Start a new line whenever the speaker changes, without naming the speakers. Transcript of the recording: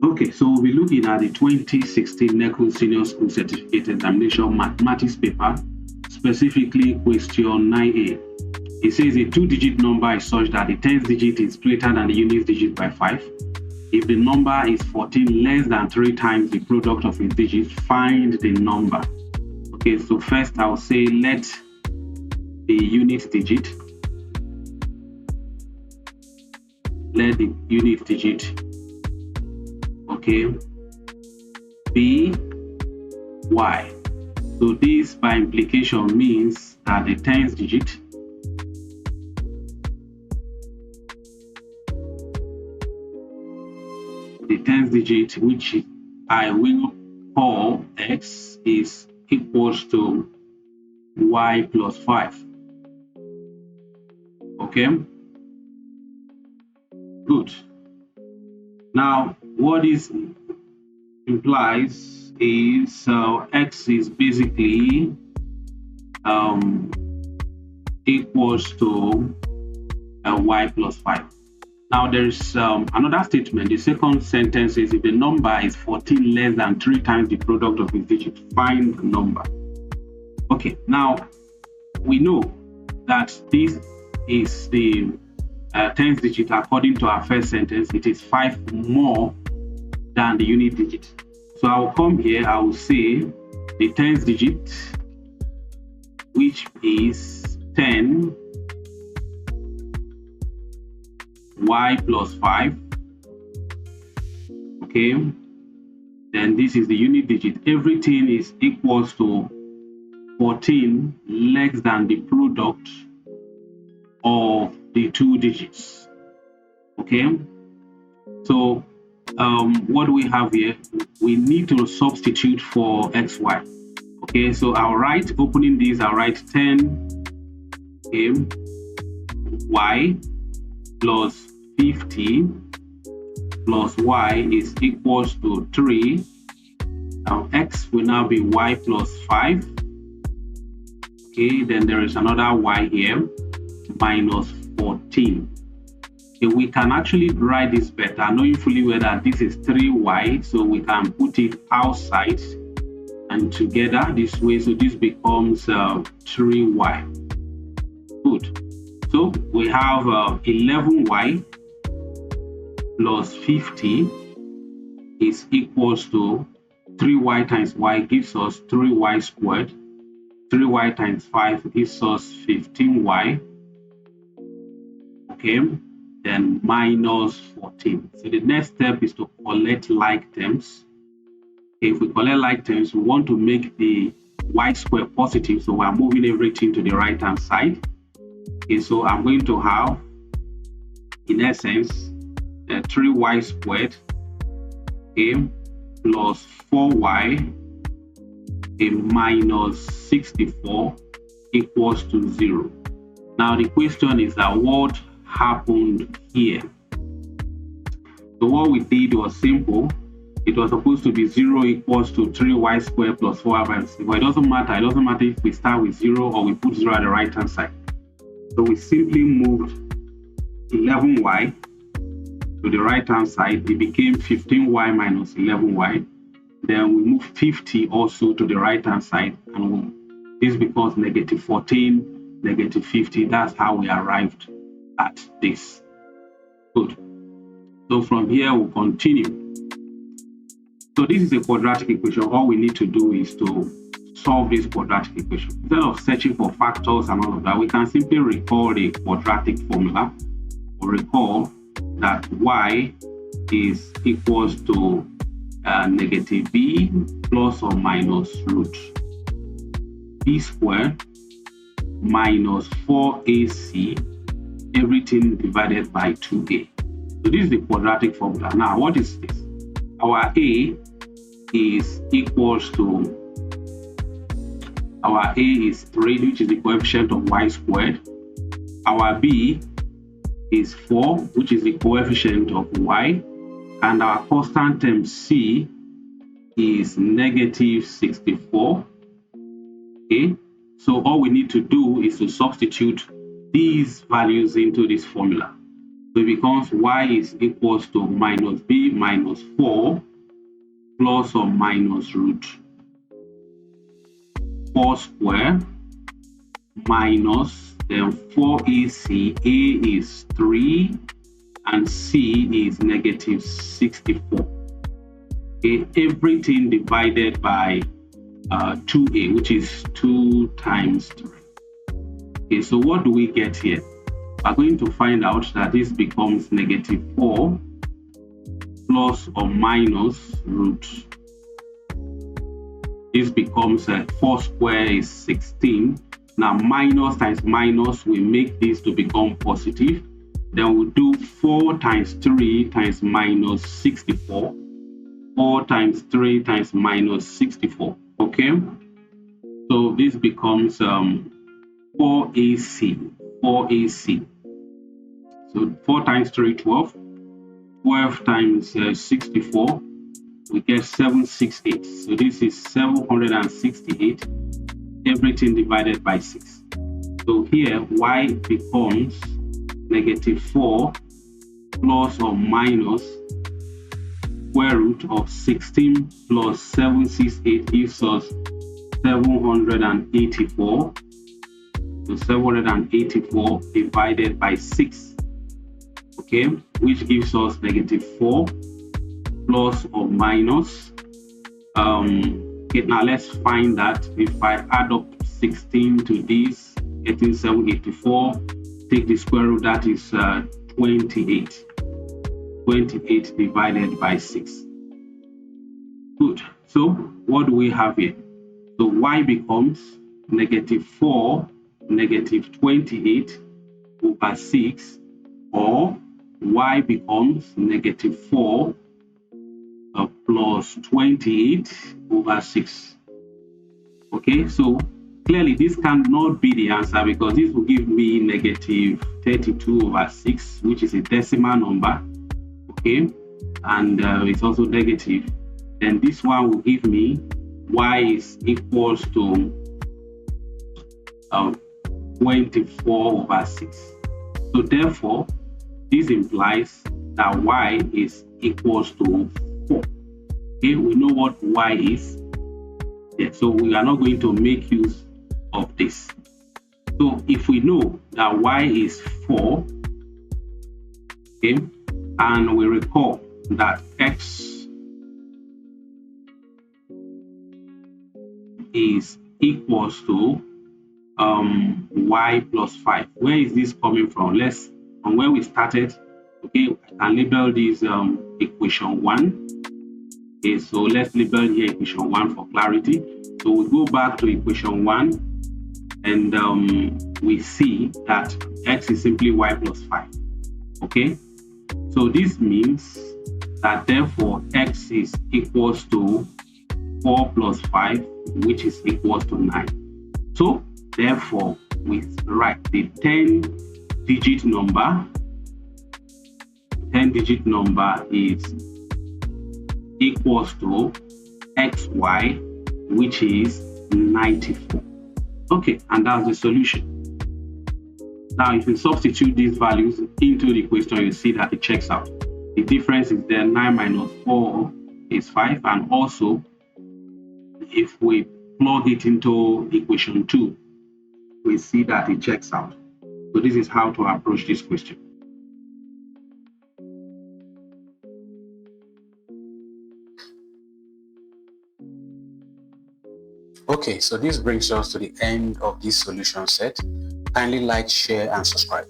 Okay, so we'll be looking at the 2016 NECO Senior School Certificate Examination Mathematics paper, specifically question 9A. It says a two-digit number is such that the tens digit is greater than the units digit by 5. If the number is 14 less than 3 times the product of its digits, find the number. Okay, so first I'll say let the unit digit okay, be y. So this by implication means that the tens digit which I will call x is equals to y plus 5. Okay, good. Now what this implies is x is basically equals to y plus 5. Now there's another statement. The second sentence is if the number is 14 less than 3 times the product of its digits, find the number. Okay, now we know that this is the tens digit. According to our first sentence, it is 5 more than the unit digit. So I will come here, I will say the tens digit, which is 10 y plus 5. Okay, then this is the unit digit. Everything is equals to 14 less than the product of the two digits. Okay, so what do we have here? We need to substitute for xy. Okay, so I'll write, opening this, I'll write 10 y plus 50 plus y is equals to 3. Now x will now be y plus 5. Okay, then there is another y here, minus 14. Okay, we can actually write this better, knowing fully well that this is 3y, so we can put it outside and together this way, so this becomes 3y. Good. So we have 11y plus 50 is equals to 3y times y gives us 3y squared. 3y times 5 gives us 15y. Okay, then minus 14. So the next step is to collect like terms. If we collect like terms, we want to make the y squared positive, so we're moving everything to the right hand side. Okay, so I'm going to have, in essence, 3y squared, okay, plus 4y, okay, minus 64 equals to 0. Now the question is that what happened here? So what we did was simple. It was supposed to be 0 equals to 3y squared plus 4y minus 6. But it doesn't matter. It doesn't matter if we start with 0 or we put 0 at the right hand side. So we simply moved 11y to the right hand side. It became 15y minus 11y. Then we move 50 also to the right hand side, and this becomes negative 14, negative 50. That's how we arrived at this. Good. So from here we'll continue. So this is a quadratic equation. All we need to do is to solve this quadratic equation. Instead of searching for factors and all of that, we can simply recall the quadratic formula, or recall that y is equals to negative b plus or minus root b squared minus 4ac, everything divided by 2a. So this is the quadratic formula. Now what is this? Our a is equals to, our a is 3, which is the coefficient of y squared. Our b is 4, which is the coefficient of y. And our constant term c is negative 64. Okay, so all we need to do is to substitute these values into this formula. So it becomes y is equals to minus b minus 4 plus or minus root 4 square minus then 4ac, a is 3 and c is negative 64. Okay, everything divided by 2a, which is 2 times 3. Okay, so what do we get here? We're going to find out that this becomes negative 4 plus or minus root. This becomes 4 square is 16. Now minus times minus, we make this to become positive. Then we'll do 4 times 3 times minus 64. 4 times 3 times minus 64. Okay, so this becomes 4ac. 4ac. So 4 times 3, 12. 12 times 64, we get 768. So this is 768, everything divided by 6. So here y becomes negative 4 plus or minus square root of 16 plus 768 gives us 784. So 784 divided by 6. Okay, which gives us negative 4 plus or minus. Okay, now let's find that. If I add up 16 to this, getting 784, take the square root, that is 28. 28 divided by 6. Good. So what do we have here? So y becomes negative 4 negative 28 over 6, or y becomes negative 4 plus 28 over 6. Okay, so clearly this cannot be the answer because this will give me negative 32 over 6, which is a decimal number. Okay, and it's also negative. Then this one will give me y is equals to 24 over 6. So therefore, this implies that y is equals to 4. Okay, we know what y is. Yeah, so we are not going to make use of this. So if we know that y is 4, okay, and we recall that x is equals to y plus 5. Where is this coming from? Let's, from where we started, okay, I can label this equation 1. Okay, so let's label here equation 1 for clarity. So we go back to equation 1 and we see that x is simply y plus 5. Okay, so this means that therefore x is equals to 4 plus 5, which is equals to 9. So therefore we write the 10-digit number. 10-digit number is equals to xy, which is 94. Okay, and that's the solution. Now if you substitute these values into the question, you see that it checks out. The difference is there, 9 minus 4 is 5, and also if we plug it into equation 2, we see that it checks out. So this is how to approach this question.
Okay, so this brings us to the end of this solution set. Kindly like, share, and subscribe.